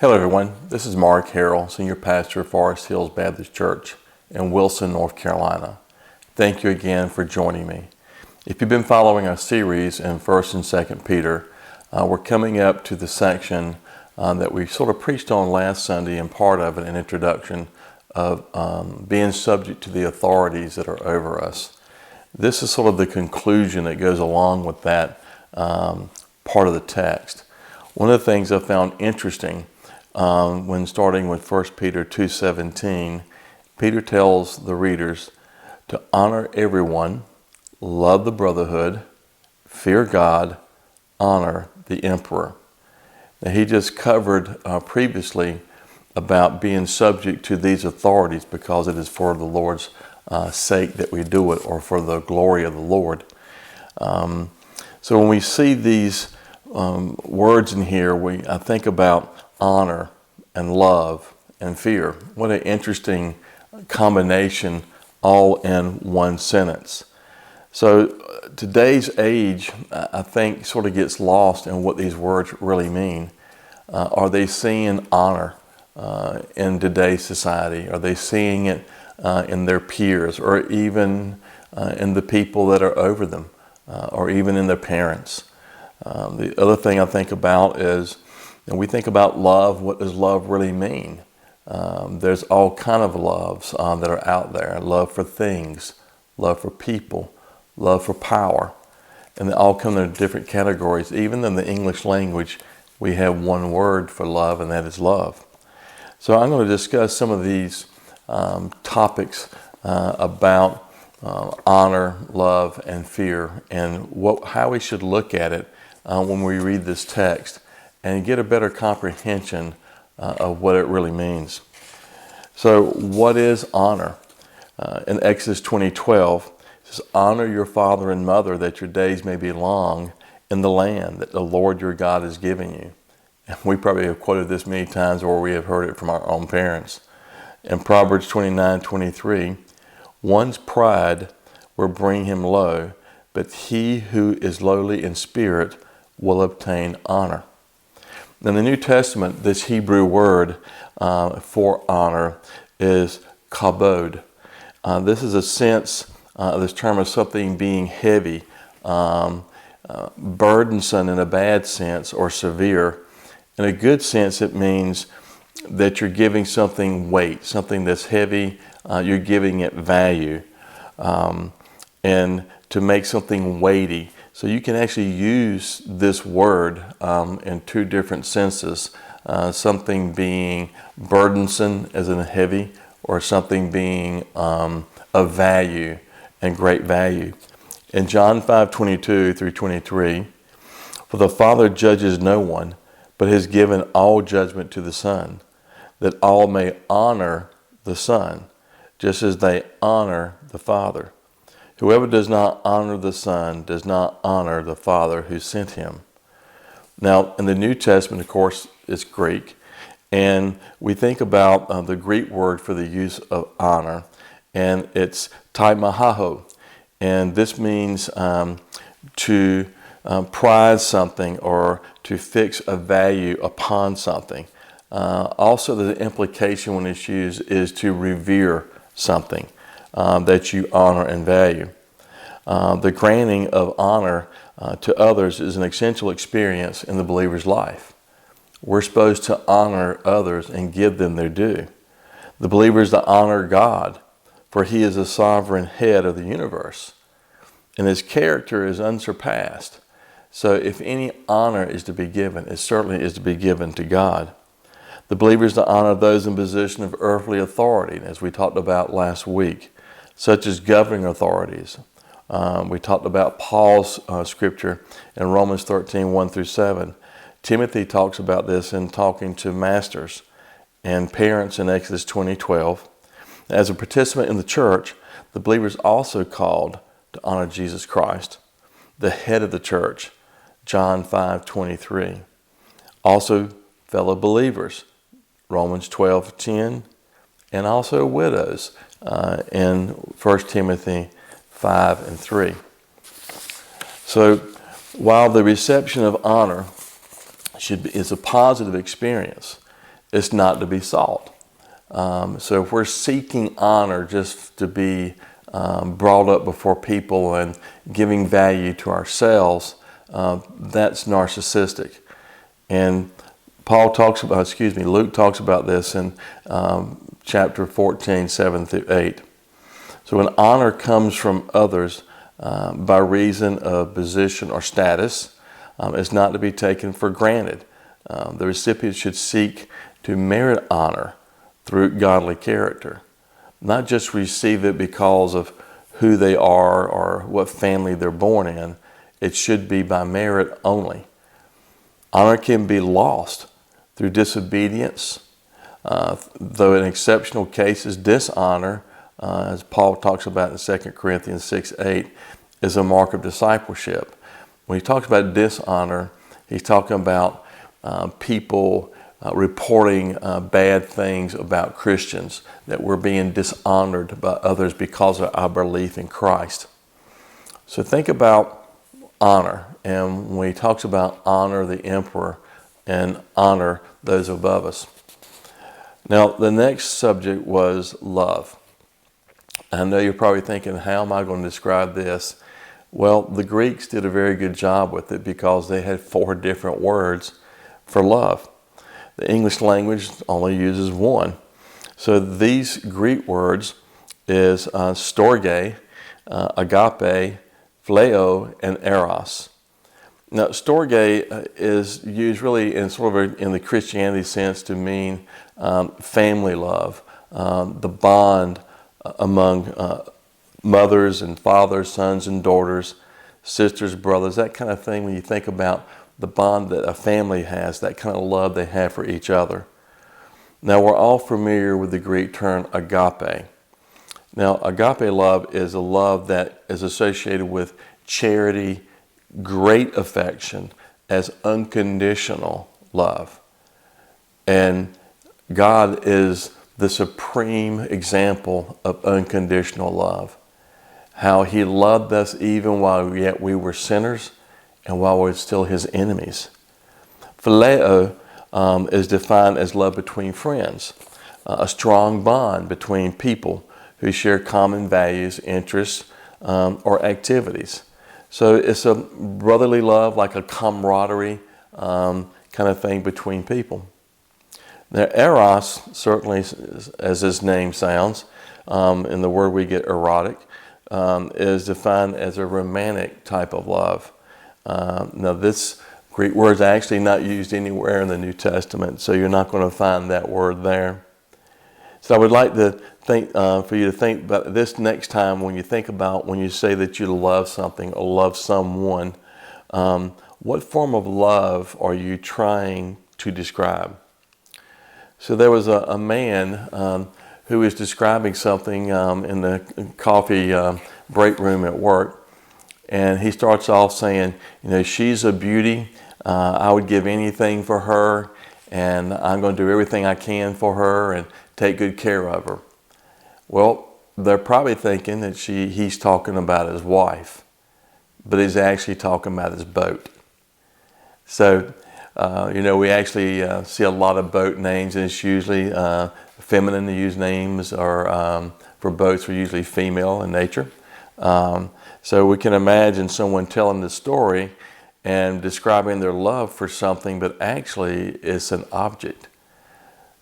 Hello everyone, this is Mark Harrell, Senior Pastor of Forest Hills Baptist Church in Wilson, North Carolina. Thank you again for joining me. If you've been following our series in 1st and 2nd Peter, we're coming up to the section that we sort of preached on last Sunday, and part of it, an introduction of being subject to the authorities that are over us. This is sort of the conclusion that goes along with that part of the text. One of the things I found interesting when starting with 1 Peter 2:17, Peter tells the readers to honor everyone, love the brotherhood, fear God, honor the emperor. Now, he just covered previously about being subject to these authorities because it is for the Lord's sake that we do it, or for the glory of the Lord. So when we see these words in here, I think about honor and love and fear. What an interesting combination, all in one sentence. So today's age, I think, sort of gets lost in what these words really mean. Are they seeing honor in today's society? Are they seeing it in their peers, or even in the people that are over them, or even in their parents? The other thing I think about is, when we think about love, what does love really mean? There's all kind of loves that are out there. Love for things, love for people, love for power. And they all come in different categories. Even in the English language, we have one word for love, and that is love. So I'm going to discuss some of these topics about honor, love, and fear, and how we should look at it when we read this text, and get a better comprehension of what it really means. So what is honor? In Exodus 20:12, it says, "Honor your father and mother, that your days may be long in the land that the Lord your God is giving you." And we probably have quoted this many times, or we have heard it from our own parents. In Proverbs 29:23, "One's pride will bring him low, but he who is lowly in spirit will obtain honor." In the New Testament, this Hebrew word for honor is kabod. This is a sense, this term of something being heavy, burdensome in a bad sense, or severe. In a good sense, it means that you're giving something weight, something that's heavy, you're giving it value. And to make something weighty. So you can actually use this word in two different senses. Something being burdensome as in heavy, or something being of value and great value. In John 5:22 through 23, "For the Father judges no one, but has given all judgment to the Son, that all may honor the Son, just as they honor the Father. Whoever does not honor the Son does not honor the Father who sent him." Now, in the New Testament, of course, it's Greek, and we think about the Greek word for the use of honor, and it's taimahaho, and this means to prize something, or to fix a value upon something. Also, the implication when it's used is to revere something that you honor and value. The granting of honor to others is an essential experience in the believer's life. We're supposed to honor others and give them their due. The believer is to honor God, for he is the sovereign head of the universe, and his character is unsurpassed. So if any honor is to be given, it certainly is to be given to God. The believer is to honor those in position of earthly authority, as we talked about last week, such as governing authorities. We talked about Paul's scripture in Romans 13:1 through 7. Timothy talks about this in talking to masters, and parents in Exodus 20:12. As a participant in the church, the believer is also called to honor Jesus Christ, the head of the church, John 5:23. Also, fellow believers, Romans 12:10, and also widows in 1 Timothy 5:3. So while the reception of honor is a positive experience, it's not to be sought. So if we're seeking honor just to be brought up before people and giving value to ourselves, that's narcissistic. And Luke talks about this in chapter 14, 7 through 8. So when honor comes from others by reason of position or status, it's not to be taken for granted. The recipient should seek to merit honor through godly character, not just receive it because of who they are or what family they're born in. It should be by merit only. Honor can be lost through disobedience, though in exceptional cases, dishonor, as Paul talks about in 2 Corinthians 6:8, is a mark of discipleship. When he talks about dishonor, he's talking about people reporting bad things about Christians, that we're being dishonored by others because of our belief in Christ. So think about honor, and when he talks about honor the emperor and honor those above us. Now, the next subject was love. I know you're probably thinking, how am I going to describe this? Well, the Greeks did a very good job with it because they had 4 different words for love. The English language only uses 1. So these Greek words is storge, agape, phileo, and eros. Now, storge is used really in in the Christianity sense to mean family love, the bond among mothers and fathers, sons and daughters, sisters, brothers, that kind of thing. When you think about the bond that a family has, that kind of love they have for each other. Now, we're all familiar with the Greek term agape. Now, agape love is a love that is associated with charity, great affection, as unconditional love. And God is the supreme example of unconditional love. How he loved us even while yet we were sinners and while we're still his enemies. Phileo is defined as love between friends, a strong bond between people who share common values, interests, or activities. So it's a brotherly love, like a camaraderie kind of thing between people. Now, eros, certainly as his name sounds, in the word we get erotic, is defined as a romantic type of love. Now, this Greek word is actually not used anywhere in the New Testament, so you're not going to find that word there. So I would like to think for you to think about this next time when you think about when you say that you love something or love someone. What form of love are you trying to describe? So there was a man who was describing something in the coffee break room at work. And he starts off saying, she's a beauty. I would give anything for her. And I'm going to do everything I can for her and take good care of her. Well, they're probably thinking that he's talking about his wife. But he's actually talking about his boat. So, we actually see a lot of boat names, and it's usually feminine to use names, or for boats are usually female in nature. So we can imagine someone telling the story and describing their love for something, but actually it's an object.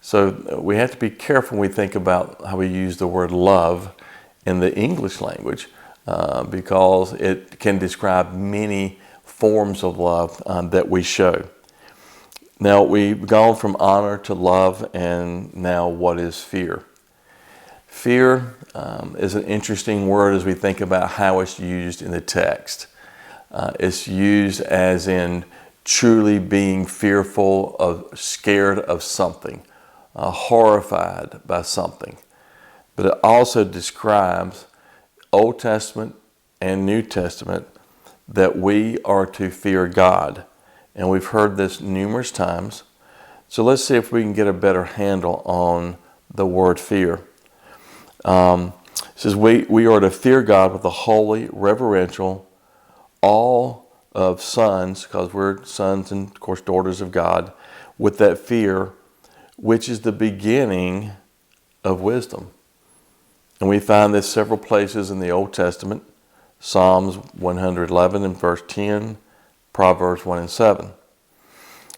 So we have to be careful when we think about how we use the word love in the English language, because it can describe many forms of love that we show. Now, we've gone from honor to love, and now what is fear? Fear is an interesting word as we think about how it's used in the text. It's used as in truly being fearful, scared of something, horrified by something. But it also describes Old Testament and New Testament that we are to fear God. And we've heard this numerous times. So let's see if we can get a better handle on the word fear. It says we are to fear God with a holy, reverential, all of sons, because we're sons and of course daughters of God, with that fear which is the beginning of wisdom. And we find this several places in the Old Testament. Psalms 111 and verse 10, Proverbs 1 and 7.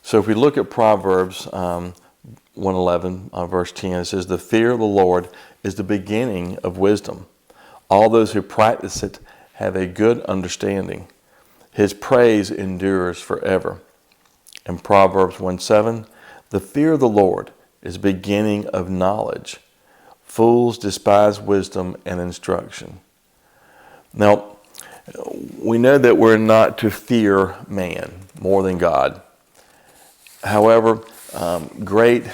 So if we look at Proverbs 111, verse 10, it says, "The fear of the Lord is the beginning of wisdom. All those who practice it have a good understanding. His praise endures forever." And Proverbs 1:7, "The fear of the Lord is the beginning of knowledge. Fools despise wisdom and instruction." Now, we know that we're not to fear man more than God. However, great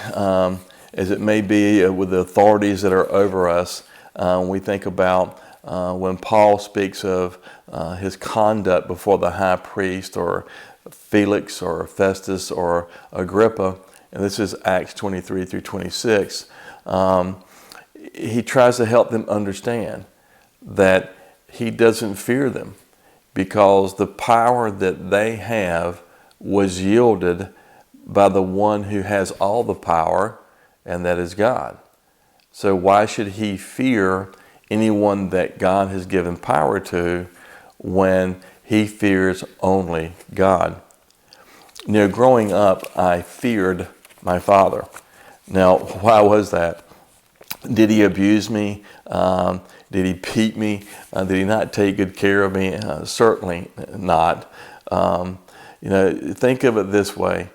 as it may be with the authorities that are over us, we think about when Paul speaks of his conduct before the high priest or Felix or Festus or Agrippa, and this is Acts 23 through 26, he tries to help them understand that he doesn't fear them because the power that they have was yielded by the one who has all the power, and that is God. So why should he fear anyone that God has given power to when he fears only God? You know, growing up, I feared my father. Now, why was that? Did he abuse me? Did he beat me? Did he not take good care of me? Certainly not. Think of it this way.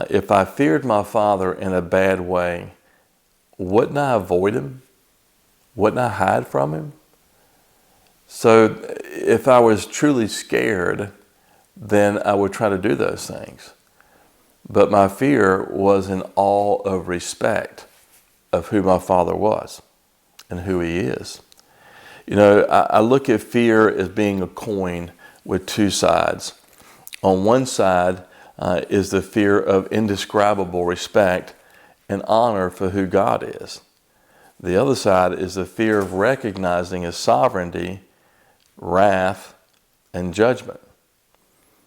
If I feared my father in a bad way, wouldn't I avoid him? Wouldn't I hide from him? So if I was truly scared, then I would try to do those things. But my fear was in awe of respect of who my father was and who he is. You know, I look at fear as being a coin with two sides. On one side is the fear of indescribable respect and honor for who God is. The other side is the fear of recognizing his sovereignty, wrath, and judgment.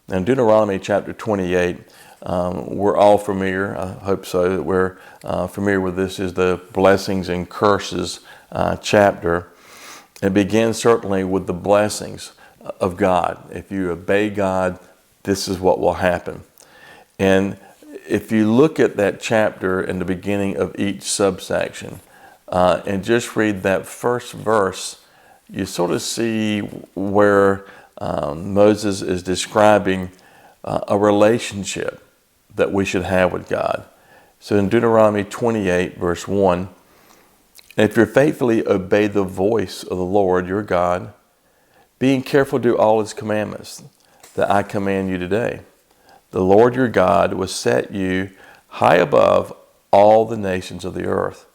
Now, in Deuteronomy chapter 28, we're all familiar, I hope so, that we're familiar with this, is the blessings and curses chapter. It begins certainly with the blessings of God. If you obey God, this is what will happen. And if you look at that chapter in the beginning of each subsection and just read that first verse, you sort of see where Moses is describing a relationship that we should have with God. So in Deuteronomy 28, verse 1, "And if you faithfully obey the voice of the Lord your God, being careful to do all his commandments that I command you today, the Lord your God will set you high above all the nations of the earth."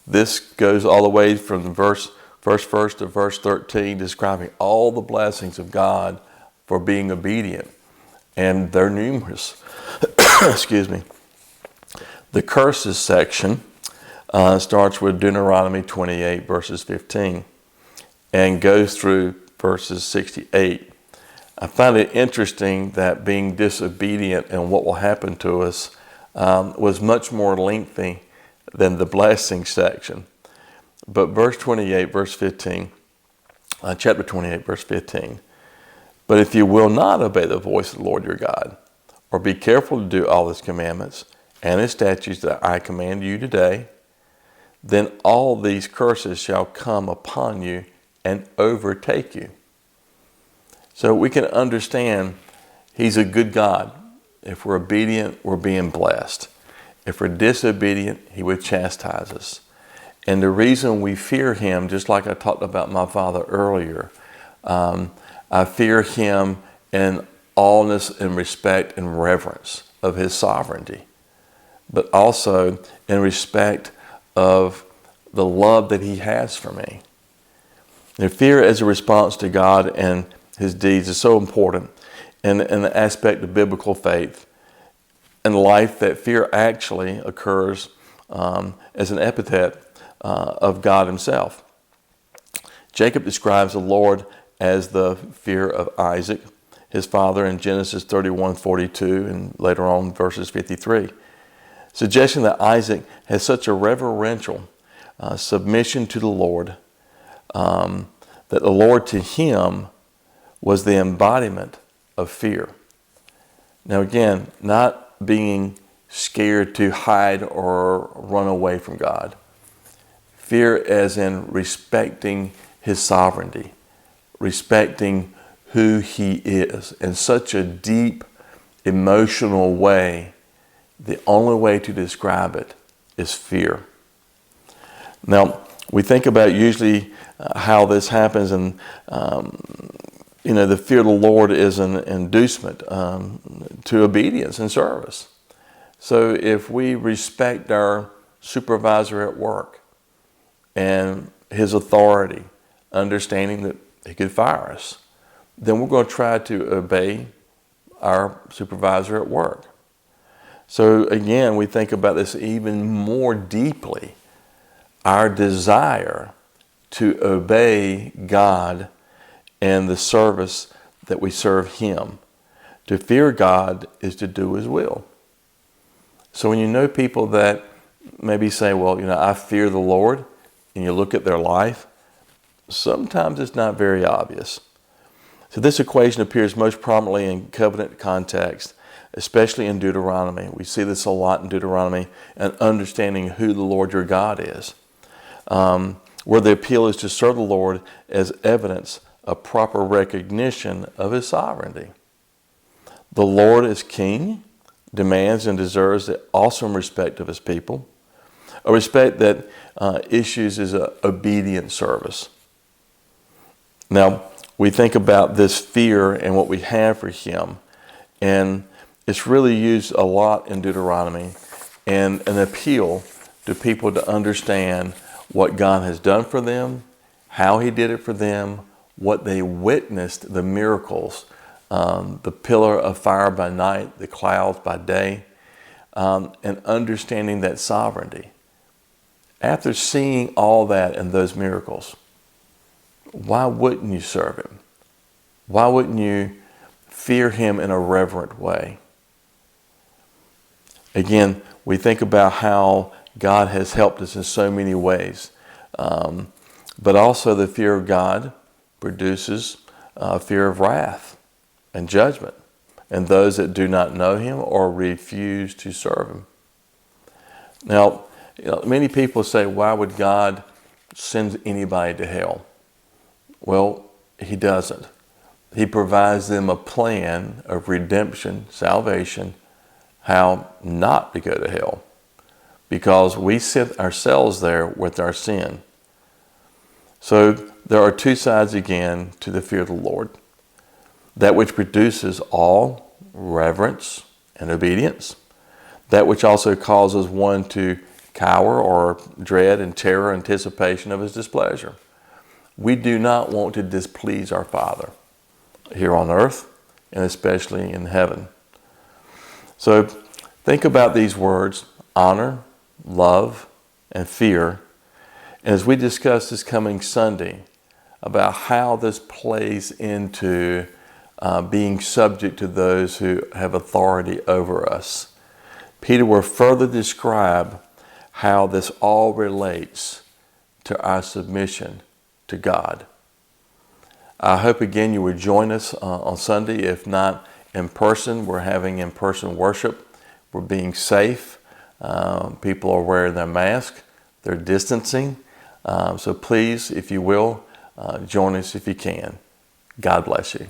This goes all the way from verse to verse 13, describing all the blessings of God for being obedient. And they're numerous. Excuse me. The curses section starts with Deuteronomy 28, verses 15, and goes through verses 68. I find it interesting that being disobedient and what will happen to us was much more lengthy than the blessing section. But verse 28, verse 15, chapter 28, verse 15, "But if you will not obey the voice of the Lord your God, or be careful to do all his commandments and his statutes that I command you today, then all these curses shall come upon you and overtake you." So we can understand he's a good God. If we're obedient, we're being blessed. If we're disobedient, he would chastise us. And the reason we fear him, just like I talked about my father earlier, I fear him in awness and respect and reverence of his sovereignty, but also in respect of the love that he has for me. And fear as a response to God and his deeds is so important in the aspect of biblical faith and life, that fear actually occurs as an epithet of God himself. Jacob describes the Lord as the fear of Isaac, his father, in Genesis 31:42, and later on verses 53. suggesting that Isaac has such a reverential submission to the Lord, that the Lord to him was the embodiment of fear. Now again, not being scared to hide or run away from God. Fear as in respecting his sovereignty, respecting who he is in such a deep, emotional way. The only way to describe it is fear. Now, we think about usually how this happens, and the fear of the Lord is an inducement to obedience and service. So if we respect our supervisor at work and his authority, understanding that he could fire us, then we're going to try to obey our supervisor at work. So again, we think about this even more deeply. Our desire to obey God and the service that we serve him. To fear God is to do his will. So when you know people that maybe say, well, I fear the Lord, and you look at their life, sometimes it's not very obvious. So this equation appears most prominently in covenant context, especially in Deuteronomy. We see this a lot in Deuteronomy, and understanding who the Lord your God is. Where the appeal is to serve the Lord as evidence of proper recognition of his sovereignty. The Lord is king, demands and deserves the awesome respect of his people, a respect that issues as an obedient service. Now, we think about this fear and what we have for him, and it's really used a lot in Deuteronomy, and an appeal to people to understand what God has done for them, how he did it for them, what they witnessed, the miracles, the pillar of fire by night, the clouds by day, and understanding that sovereignty. After seeing all that and those miracles, why wouldn't you serve him? Why wouldn't you fear him in a reverent way? Again, we think about how God has helped us in so many ways. But also the fear of God produces fear of wrath and judgment, and those that do not know him or refuse to serve him. Now, many people say, why would God send anybody to hell? Well, he doesn't. He provides them a plan of redemption, salvation, how not to go to hell. Because we sit ourselves there with our sin. So there are two sides again to the fear of the Lord. That which produces awe, reverence, and obedience. That which also causes one to cower or dread and terror, anticipation of his displeasure. We do not want to displease our Father here on earth, and especially in heaven. So think about these words, honor, love, and fear. And as we discuss this coming Sunday about how this plays into being subject to those who have authority over us, Peter will further describe how this all relates to our submission to God. I hope again you would join us on Sunday. If not in person, we're having in-person worship. We're being safe. People are wearing their mask. They're distancing. So please, if you will, join us if you can. God bless you.